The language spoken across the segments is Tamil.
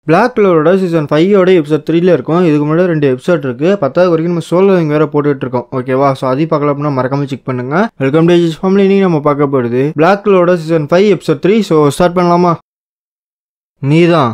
பிளாக் கலரோட சீசன் 5 ஓட எபிசோட் 3ல இருக்கும். இதுக்கு முன்னாடி 2 எபிசோட் இருக்கு. 10வது வரைக்கும் நம்ம சோலோவிங் வேற போட்டுட்டு இருக்கோம். ஓகேவா? ஸோ அதையும் பார்க்கலாம் அப்படின்னா மறக்காம செக் பண்ணுங்க. வெல்கம் டு ஏஜஸ் ஃபேமிலி. இன்னைக்கு நம்ம பார்க்க போகிறது பிளாக் கலரோட சீசன் 5 எபிசோட் 3. ஸோ ஸ்டார்ட் பண்ணலாமா? நீதான்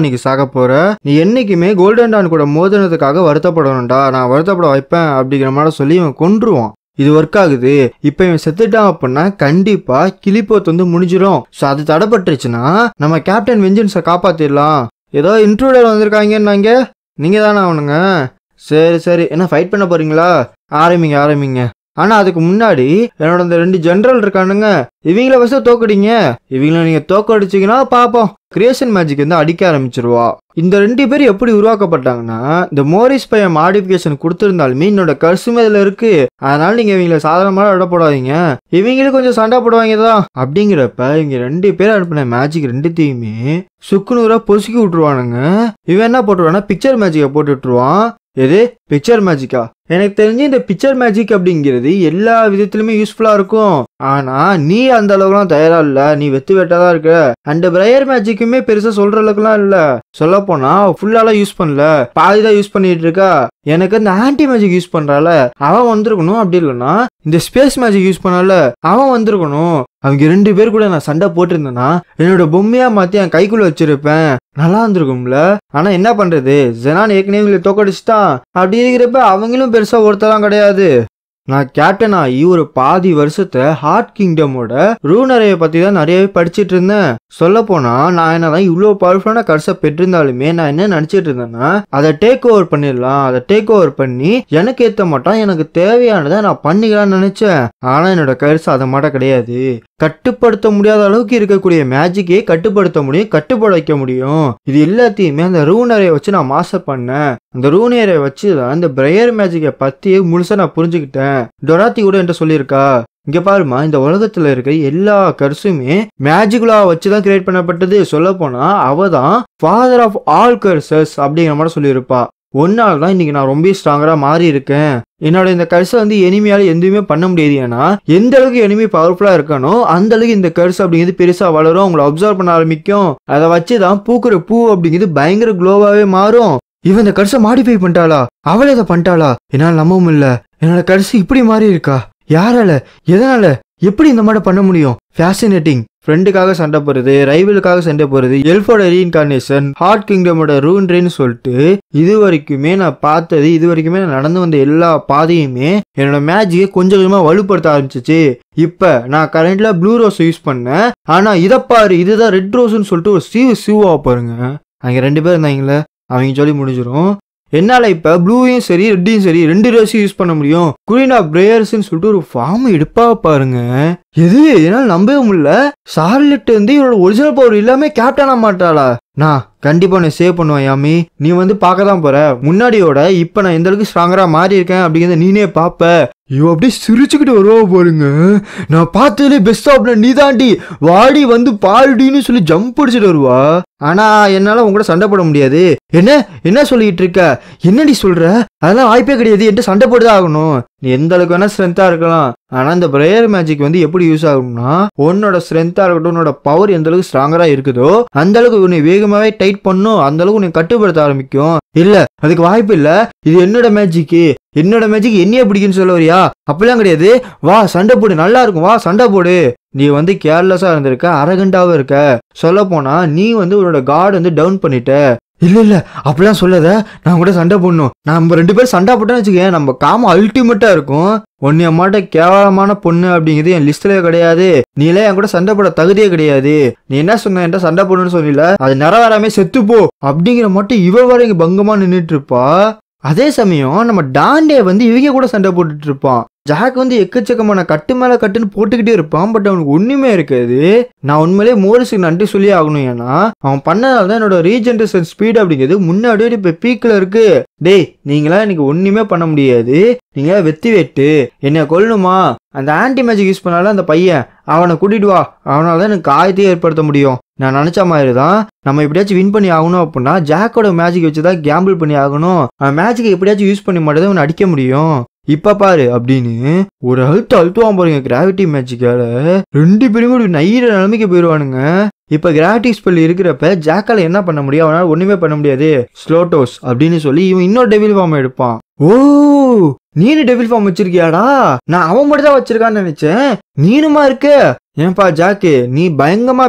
நீக்கு சாக போற. நீ என்னைக்குமே கோல்டன் டான் கூட மோதினதுக்காக வருத்தப்படணும்டா. நான் வருத்தப்பட வைப்பேன் அப்படிங்கிற மாதிரி சொல்லி இவன் கொன்றுவான். இது ஒர்க் ஆகுது. இப்போ இவன் செத்துட்டான் அப்படின்னா கண்டிப்பா கிளிப்போத் வந்து முடிஞ்சிடும். ஸோ அது தடைப்பட்டுருச்சுன்னா நம்ம கேப்டன் வெஞ்சன்ஸை காப்பாத்திடலாம். ஏதோ இன்ட்ரூடர் வந்திருக்காங்கன்னாங்க. நீங்க தானே அவனுங்க? சரி என்ன ஃபைட் பண்ண போறீங்களா? ஆரம்பிங்க. ஆனா அதுக்கு முன்னாடி என்னோட இந்த 2 ஜெனரல் இருக்கானுங்க, இவங்கள ஃபர்ஸ்ட் தோக்கடிங்க. இவங்கள நீங்க தோக்கடிச்சிங்கன்னா பாப்போம். கிரியேஷன் மேஜிக் வந்து அடிக்க ஆரம்பிச்சிருவா. இந்த 2 பேர் எப்படி உருவாக்கப்பட்டாங்கன்னா, இந்த மோரிஸ் பையன் மாடிஃபிகேஷன் கொடுத்திருந்தாலுமே என்னோட கர்சுமே இதுல இருக்கு. அதனால நீங்க இவங்களை சாதாரணமாக விட போடாதீங்க. இவங்களும் கொஞ்சம் சண்டை போடுவாங்க தான். அப்படிங்கிறப்ப இவங்க 2 பேர் அனுப்பின மேஜிக் 2த்தையுமே சுக்குநூறா பொசுக்கி விட்டுருவானுங்க. இவன் என்ன போட்டுருவானா பிக்சர் மேஜிக்கை போட்டு விட்டுருவான். எது பிக்சர் மேஜிக்கா? எனக்கு தெரிஞ்சு இந்த பிக்சர் மேஜிக் அப்படிங்கிறது எல்லா விதத்திலுமே யூஸ்ஃபுல்லா இருக்கும். ஆனா நீ அந்த அளவுக்குலாம் தயாரா இல்ல. நீ வெத்து வெட்டாதான் இருக்க. அண்ட் பிரயர் மேஜிக்குமே பெருசா சொல்ற அளவுக்குலாம் இல்ல. சொல்ல போனா ஃபுல்லாலாம் யூஸ் பண்ணல, பாதிதான் யூஸ் பண்ணிட்டு இருக்கா. எனக்கு இந்த ஆன்டி மேஜிக் யூஸ் பண்றால அவன் வந்திருக்கணும். அப்படி இல்லைன்னா இந்த ஸ்பேஸ் மேஜிக் யூஸ் பண்ணால அவன் வந்திருக்கணும். அவங்க 2 பேர் கூட நான் சண்டை போட்டிருந்தேன்னா என்னோட பொம்மையா மாத்தி என் கைக்குள்ள வச்சிருப்பேன். நல்லா இருந்திருக்கும்ல. ஆனா என்ன பண்றது, ஜெனான் ஏற்கனவே இவங்களை தோக்கடிச்சுட்டான். அப்படி இருக்கிறப்ப அவங்களும் பெருசா ஒருத்தலாம் கிடையாது. நான் கேப்டன் ஆகி ஒரு பாதி வருஷத்தை ஹார்ட் கிங்டமோட ரூனரையை பத்தி தான் நிறையவே படிச்சுட்டு இருந்தேன். சொல்ல போனா நான் என்னதான் இவ்வளோ பவர்ஃபுல்லான கர்ஸை பெற்றிருந்தாலுமே நான் என்ன நினைச்சிட்டு இருந்தேன்னா அதை டேக் ஓவர் பண்ணிடலாம். அதை டேக் ஓவர் பண்ணி எனக்கு ஏற்ற மாட்டான், எனக்கு தேவையானதை நான் பண்ணிக்கலாம்னு நினைச்சேன். ஆனா என்னோட கர்ஸ் அதை மாட்ட கிடையாது. கட்டுப்படுத்த முடியாத அளவுக்கு இருக்கக்கூடிய மேஜிக்கே கட்டுப்படுத்த முடியும், கட்டுப்பட வைக்க முடியும். இது எல்லாத்தையுமே அந்த ரூனரை வச்சு நான் மாஸ்டர் பண்ணேன். அந்த ரூனரை வச்சு தான் இந்த பிரயர் மேஜிக்கை பத்தி முழுசா நான் புரிஞ்சுக்கிட்டேன். டொராத்தி கூட என்கிட்ட சொல்லியிருக்கா, இங்க பாருமா, இந்த உலகத்துல இருக்க எல்லா கர்ஸுமே மேஜிக்குலா வச்சுதான் கிரியேட் பண்ணப்பட்டது. சொல்ல போனா அவ தான் ஃபாதர் ஆஃப் ஆல் கர்சஸ் அப்படிங்கிற மாதிரி சொல்லியிருப்பா. ஒன்னால தான் இன்னைக்கு நான் ரொம்ப ஸ்ட்ராங்கரா மாறி இருக்கேன். என்னோட இந்த கர்ஸை வந்து எனிமையால எதுவுமே பண்ண முடியாது. ஏன்னா எந்த அளவுக்கு எனிமி பவர்ஃபுல்லா இருக்கணும் அந்த அளவுக்கு இந்த கர்ஸ் அப்படிங்கிறது பெருசா வளரும், உங்களை அப்சர்வ் பண்ண ஆரம்பிக்கும். அதை வச்சுதான் பூக்குற பூ அப்படிங்கிறது பயங்கர குளோவாவே மாறும். இவன் இந்த கர்ஸை மாடிஃபை பண்ணிட்டாளா? அவளை இதை பண்ணிட்டாளா? என்னால் நம்பவும் இல்லை. என்னோட கர்ஸ் இப்படி மாறி இருக்கா? யாரால? எதனால? எப்படி இந்த மாதிரி பண்ண முடியும்? ஃபேசினேட்டிங். ஃப்ரெண்டுக்காக சண்டை போறது, ரைவலுக்காக சண்டை போறது, எல்ஃபோட ரீஇன்கார்னேஷன், ஹார்ட் கிங்டமோட ரூன்ரேன்னு சொல்லிட்டு இது வரைக்குமே நான் பார்த்தது, இது வரைக்குமே நான் நடந்து வந்த எல்லா பாதையுமே என்னோட மேஜிக்கை கொஞ்சம் கொஞ்சமா வலுப்படுத்த ஆரம்பிச்சிச்சு. இப்ப நான் கரண்ட்ல ப்ளூ ரோஸ் யூஸ் பண்ணேன். ஆனா இதை பாரு, இதுதான் ரெட் ரோஸ்ன்னு சொல்லிட்டு ஒரு சிவா பாருங்க. அங்க 2 பேர் இருந்தாங்களே, அவங்க சொல்லி முடிஞ்சிடும். என்னால இப்ப ப்ளூவையும் சரி ரெட்டையும் சரி 2 ரோஸையும் யூஸ் பண்ண முடியும். குயின் ஆஃப் பிரேயர்ஸ்ன்னு சொல்லிட்டு ஒரு ஃபார்ம் எடுப்பா பாருங்க. எது என்னால நம்பவே முடியல. சார்லெட் வந்து இவரோட ஒரிஜினல் பவர் இல்லாம கேப்டனா மாட்டாளா? நான் கண்டிப்பா உன்னை சேவ் பண்ணுவேன் யாமி. நீ வந்து பார்க்க தான் போற. முன்னாடியோட இப்ப நான் எந்த அளவுக்கு ஸ்ட்ராங்கரா மாறி இருக்கேன் அப்படிங்கிறத நீனே பாப்ப. இவ அப்படியே சிரிச்சுக்கிட்டு வருவா பாருங்க. நான் பார்த்ததுலே பெஸ்ட் ஆப்ஷன் நீ தாண்டி, வாடி வந்து பாருடின்னு சொல்லி ஜம்ப் அடிச்சுட்டு வருவா. ஆனா என்னால உங்க கூட சண்டை போட முடியாது. என்ன சொல்லிட்டு இருக்க? என்னடி சொல்ற? அதெல்லாம் வாய்ப்பே கிடையாது. என்கிட்ட சண்டை போட்டுதான் ஆகணும். நீ எந்த அளவுக்கு வேணா ஸ்ட்ரென்த்தா இருக்கலாம். ஆனா இந்த பிரேயர் மேஜிக் வந்து எப்படி யூஸ் ஆகும்னா, உன்னோட ஸ்ட்ரென்த்தா இருக்கட்டும், உன்னோட பவர் எந்த அளவுக்கு ஸ்ட்ராங்கரா இருக்குதோ அந்த அளவுக்கு உன்னை வேகமாவே டைட் பண்ணும், அந்த அளவுக்கு உன்னை கட்டுப்படுத்த ஆரம்பிக்கும். இல்ல அதுக்கு வாய்ப்பு இல்ல. இது என்னோட மேஜிக் என்னைய பிடிக்குன்னு சொல்ல வரியா? அப்படிலாம் கிடையாது. வா சண்டை போடு, நல்லா இருக்கும், வா சண்டை போடு. நீ வந்து கேர்லெஸ்ஸா இருந்திருக்க, அரகண்டாவும் இருக்க. சொல்ல போனா நீ வந்து உன்னோட காட் வந்து டவுன் பண்ணிட்ட. இல்ல அப்படிலாம் சொல்லாத. நான் கூட சண்டை போடணும். நம்ம 2 பேரும் சண்டை போட்டோன்னு வச்சுக்கேன், நம்ம காம அல்டிமேட்டா இருக்கும். ஒன்னைய மாட்ட கேவலமான பொண்ணு அப்படிங்கிறது என் லிஸ்ட்லயே கிடையாது. நீல என் கூட சண்டை போட தகுதியே கிடையாது. நீ என்ன சொன்ன, என்கிட்ட சண்டை போடணும்னு சொல்லல, அது நிறைவேறாமே செத்துப்போ அப்படிங்கிற மட்டும் இவ வர இங்க பங்கமா நின்றுட்டு இருப்பா. அதே சமயம் நம்ம டாண்டே வந்து இவங்க கூட சண்டை போட்டுட்டு இருப்பான். ஜாக் வந்து எக்கச்சக்கமான கட்டு மேல கட்டுன்னு போட்டுக்கிட்டே இருப்பான். பட் அவனுக்கு ஒண்ணுமே இருக்காது. நான் உண்மையிலே மோரிஸுக்கு நன்றி சொல்லி ஆகணும். ஏன்னா அவன் பண்ணதால்தான் என்னோட ரீஜென்ரேஷன் ஸ்பீட் அப்படிங்கிறது முன்னாடியே இப்ப பீக்ல இருக்கு. டேய் நீங்களா எனக்கு ஒண்ணுமே பண்ண முடியாது. நீங்க வெத்தி வெட்டு என்னை கொல்லணுமா? அந்த ஆன்டி மேஜிக் யூஸ் பண்ணால அந்த பையன் அவனை கூட்டிட்டு வா. அவனாலதான் எனக்கு காயத்தையே ஏற்படுத்த முடியும். நான் நினைச்ச மாதிரி தான் நம்ம எப்படியாச்சும் வின் பண்ணி ஆகணும். அப்படின்னா ஜாக்கோட மேஜிக் வச்சுதான் கேம்பிள் பண்ணி ஆகணும். அவன் மேஜிக்கை எப்படியாச்சும் யூஸ் பண்ணி மட்டும் அவனை அடிக்க முடியும். இப்ப பாரு அப்படின்னு ஒரு அழுத்துவான் பாருங்க. கிராவிட்டி மேஜிக்கால 2 பேருமே நையிற நிலைமைக்கு போயிடுவானுங்க. இப்ப கிராவிட்டி ஸ்பெல் இருக்கிறப்ப ஜாக்கால என்ன பண்ண முடியும், அவனால ஒண்ணுமே பண்ண முடியாது. ஸ்லோட்டோஸ் அப்படின்னு சொல்லி இவன் இன்னொரு டெவில் ஃபார்ம் எடுப்பான். ஓ, நீனு டெவில் ஃபார்ம் வச்சிருக்கியாடா? நான் அவன் மட்டும் தான் வச்சிருக்கான்னு நினைச்சேன். நீனுமா இருக்க? ஏன்பா ஜாக்கு, நீ பயங்கரமா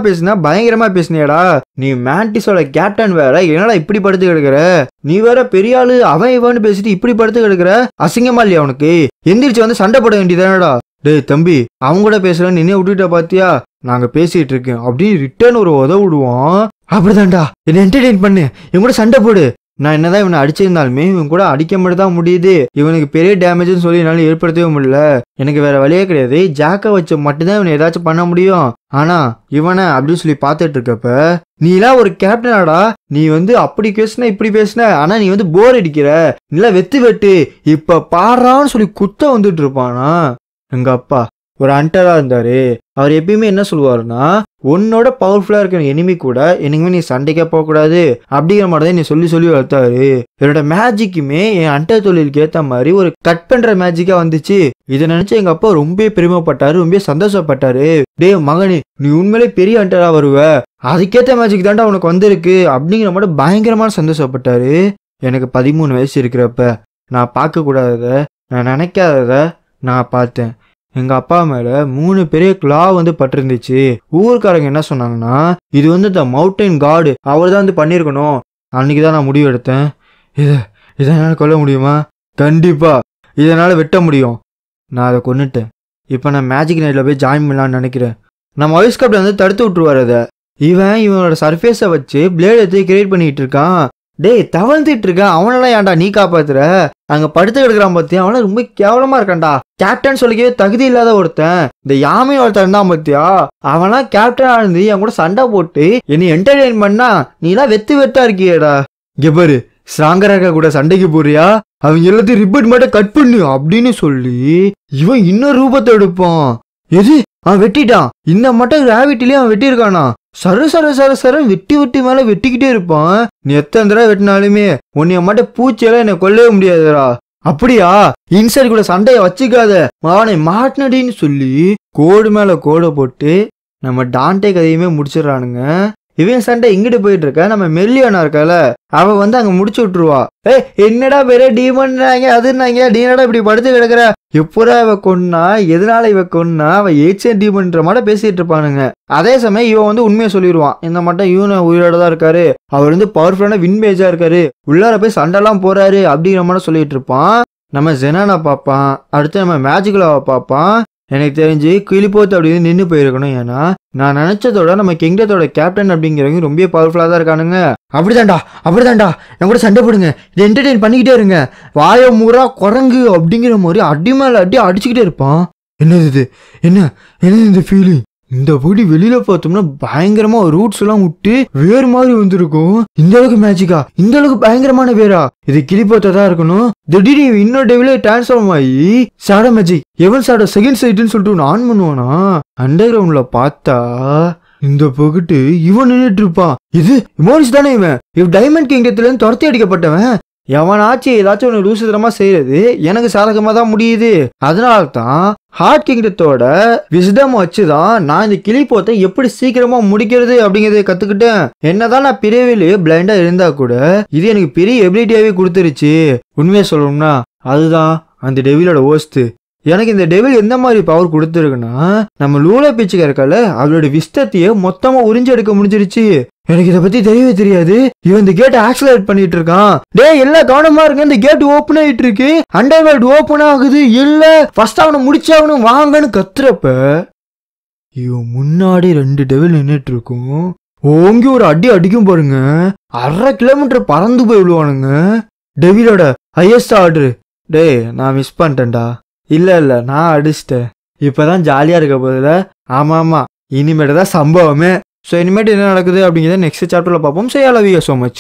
பேசினியாடா? நீ மேண்டிஸோட கேப்டன் வேற, என்னடா இப்படி படுத்து கிடக்குற? நீ வேற பெரிய ஆளு, அவன் இவன்னு பேசிட்டு இப்படி படுத்து கிடக்குற. அசிங்கமா இல்லையா உனக்கு? எந்திரிச்சு வந்து சண்டை போட வேண்டியதானடா. டேய் தம்பி, அவங்க கூட பேசலன்னு நின்று விட்டுட்ட பாத்தியா? நாங்க பேசிட்டு இருக்கேன் அப்படின்னு ரிட்டர்ன் ஒரு உதவிடுவோம். அப்படிதான்டா, என்ன என்டர்டெயின் பண்ணு, இவன் கூட சண்டை போடு. நான் என்னதான் இவனை அடிச்சிருந்தாலுமே இவன் கூட அடிக்க மட்டும் தான் முடியுது. இவனுக்கு பெரிய டேமேஜ்னு சொல்லி என்னால ஏற்படுத்தவே முடியல. எனக்கு வேற வழியே கிடையாது. ஜாக்கை வச்சு மட்டும்தான் இவனை ஏதாச்சும் பண்ண முடியும். ஆனா இவனை அப்படின்னு சொல்லி பார்த்துட்டு இருக்கப்ப, நீ எல்லாம் ஒரு கேப்டனாடா? நீ வந்து அப்படி பேசுன இப்படி பேசுன, ஆனா நீ வந்து போர் அடிக்கிற. நீலாம் வெட்டு இப்ப பாடுறான்னு சொல்லி குத்த வந்துட்டு இருப்பானா? எங்க அப்பா ஒரு ஹண்டரா இருந்தாரு. அவர் எப்பயுமே என்ன சொல்லுவாருன்னா, உன்னோட பவர்ஃபுல்லா இருக்கிற எனிமி கூட என்னைக்குமே நீ சண்டைக்கே போகக்கூடாது அப்படிங்கிற மாதிரி தான் நீ சொல்லி வளர்த்தாரு. என்னோட மேஜிக்குமே என் ஹண்டர் தொழிலுக்கு ஏற்ற மாதிரி ஒரு கட் பண்ற மேஜிக்கா வந்துச்சு. இதை நினைச்சு எங்க அப்பா ரொம்ப பெருமைப்பட்டாரு, ரொம்ப சந்தோஷப்பட்டாரு. டே மகனே, நீ உண்மையிலே பெரிய ஹண்டரா வருவ, அதுக்கேற்ற மேஜிக் தாண்டா உனக்கு வந்திருக்கு அப்படிங்கிற மாதிரி பயங்கரமான சந்தோஷப்பட்டாரு. எனக்கு 13 வயசு இருக்கிறப்ப நான் பார்க்க கூடாதத, நான் நினைக்காதத நான் பார்த்தேன். எங்க அப்பா மேல 3 பெரிய கிளா வந்து பட்டிருந்துச்சு. ஊருக்காரங்க என்ன சொன்னாங்கன்னா, இது வந்து த மவுண்டன் காடு, அவர் தான் வந்து பண்ணியிருக்கணும். அன்னைக்குதான் நான் முடிவு எடுத்தேன், இதனால கொல்ல முடியுமா? கண்டிப்பா இதனால வெட்ட முடியும். நான் அதை கொன்னுட்டேன். இப்போ நான் மேஜிக் நைட்ல போய் ஜாயின் பண்ணலான்னு நினைக்கிறேன். நம்ம வாய்ஸ் கப்ல வந்து தடுத்து விட்டுருவார். அதை இவனோட சர்ஃபேஸை வச்சு பிளேட் எடுத்து கிரியேட் பண்ணிட்டு இருக்கான். டேய் தவழ்ந்துட்டு இருக்கான், அவனெல்லாம் ஏன்டா நீ காப்பாத்துற? அங்க படுத்து கிடக்குறான் பாத்தியா, அவன ரொம்ப கேவலமா இருக்கான்டா. கேப்டன் சொல்லிக்கவே தகுதி இல்லாத ஒருத்தன், இந்த யாமை ஒருத்தன் தான் பாத்தியா, அவன்லாம் கேப்டனா இருந்து என் கூட சண்டை போட்டு என்னை என்டர்டெயின் பண்ணா, நீ எல்லாம் வெத்தா இருக்கியடா. இங்க பாரு, ஸ்ட்ராங்கரா இருக்க கூட சண்டைக்கு போறியா? அவங்க எல்லாத்தையும் ரிப்போர்ட் மட்டும் கட் பண்ணு அப்படின்னு சொல்லி இவன் இன்னொரு ரூபத்தை எடுப்பான். எது, அவன் வெட்டிட்டான். இந்த மட்டும் கிராவிட்டிலேயே அவன் வெட்டியிருக்கானா? சர வெட்டி மேல வெட்டிக்கிட்டே இருப்பான். நீ எத்தனை தடவை வெட்டினாலுமே உன்னைய மட்டும் பூச்சியெல்லாம் என்னை கொல்லவே முடியாதுடா. அப்படியா? இன்சைட் கூட சண்டைய வச்சுக்காத, அவனை மாட்டினடின்னு சொல்லி கோடு மேல கோடை போட்டு நம்ம டான்டே கதையுமே முடிச்சிடறானுங்க. இவன் சண்டை இங்கிட்டு போயிட்டு இருக்க, நம்ம மெல்லியானா இருக்கல, அவ வந்து அங்க முடிச்சு விட்டுருவா. என்னடா பெரிய டீமன்றாங்க அதுனாங்க, நீ என்னடா இப்படி படுத்து கிடக்குற? எப்படா இவ கொன்னா, எதனால இவ கொன்னா, அவ ஏச்சியன் டீமன்ற மாதிரி பேசிட்டு இருப்பானுங்க. அதே சமயம் இவன் வந்து உண்மையை சொல்லிடுவான், இந்த மட்டும் இவனு உயிரோட தான் இருக்காரு, அவர் வந்து பவர்ஃபுல்லான வின்பேஜா இருக்காரு, உள்ளார போய் சண்டைலாம் போறாரு அப்படிங்கிற மாதிரி சொல்லிட்டு இருப்பான். நம்ம ஜெனானா பார்ப்பான், அடுத்து நம்ம மேஜிகலாவை பார்ப்பான். எனக்கு தெரிஞ்சு கிளிபோத் அப்படின்னு நின்று போயிருக்கணும். ஏன்னா நான் நினைச்சதோட நம்ம கிங்டத்தோட கேப்டன் அப்படிங்கிறவங்க ரொம்ப பவர்ஃபுல்லா தான் இருக்கானுங்க. அப்படிதான்டா என் கூட சண்டை போடுங்க, இதை என்டர்டெயின் பண்ணிக்கிட்டே இருங்க, வாய மூரா குரங்கு அப்படிங்கிற மாதிரி அடி மேல அடி அடிச்சுக்கிட்டே இருப்பான். என்னது இந்த ஃபீலிங்? இந்த பொடி வெளியில பார்த்தோம்னா பயங்கரமா ரூட்ஸ் எல்லாம் விட்டு வேறு மாதிரி வந்திருக்கும். இந்த அளவுக்கு மேஜிக்கா, இந்த அளவுக்கு பயங்கரமான வேரா? இது கிளிபோத்தா தான் இருக்கணும். திடீர்னு இன்னொரு டெவிலே டிரான்ஸ்ஃபார்ம் ஆகி ஷேடோ மேஜிக் எவன் ஷேடோ செகண்ட் சைட்னு சொல்லிட்டு ஒன்று ஆன் பண்ணுவானா. அண்டர் கிரவுண்ட்ல பார்த்தா இந்த பகுட்டு இவன் நின்றுட்டு இருப்பான். இது மோனிஸ் தானே? இவன் டைமண்ட் கிங்டத்துல இருந்து துரத்தி அடிக்கப்பட்டவன். எவனாச்சும் ஏதாச்சும் ஒன்று லூசுதரமா செய்யறது எனக்கு சாதகமா தான் முடியுது. அதனால தான் ஹார்ட் கிங்டத்தோட விஸ்டம் வச்சுதான் நான் இந்த கிளிபோத்தை எப்படி சீக்கிரமா முடிக்கிறது அப்படிங்கறத கத்துக்கிட்டேன். என்னதான் நான் பிறவிலே பிளைண்டா இருந்தா கூட இது எனக்கு பெரிய எபிலிட்டியாவே கொடுத்துருச்சு. உண்மையை சொல்லணும்னா அதுதான் அந்த டெவிலோட ஓஸ்து. எனக்கு இந்த டெவில் எந்த மாதிரி பவர் கொடுத்துருக்குன்னா, நம்ம லூலா பிச்சுக்க இருக்கல, அவளோட விஸ்தத்தையே மொத்தமா உறிஞ்சு எடுக்க முடிஞ்சிருச்சு. எனக்கு இதை பத்தி தெரியவே தெரியாது. இவன் இந்த கேட்டை ஆக்சிலரேட் பண்ணிட்டு இருக்கான். டேய் எல்லாம் கவனமா இருங்க, இந்த கேட் ஓபன் ஆயிட்டு இருக்கு, அண்டர் வேர்ல்ட் ஓபன் ஆகுது, இல்ல ஃபர்ஸ்ட் அவனை முடிச்சாகணும் வாங்கன்னு கத்துறப்ப இவன் முன்னாடி 2 டெவில் நின்றுட்டு இருக்கும். ஓங்கி ஒரு அடி அடிக்கும் பாருங்க, 1/2 கிலோமீட்டர் பறந்து போய் விழுவானுங்க. டெவிலோட ஹையஸ்ட் ஆர்டர். டேய் நான் மிஸ் பண்ணிட்டேன்டா. இல்ல நான் அடிச்சிட்டேன். இப்பதான் ஜாலியா இருக்க போதுல. ஆமா இனிமேட்டு தான் சம்பவமே. ஸோ இனிமேட்டு என்ன நடக்குது அப்படிங்கிறத நெக்ஸ்ட் சாப்டர்ல பார்ப்போம். So I love you so much.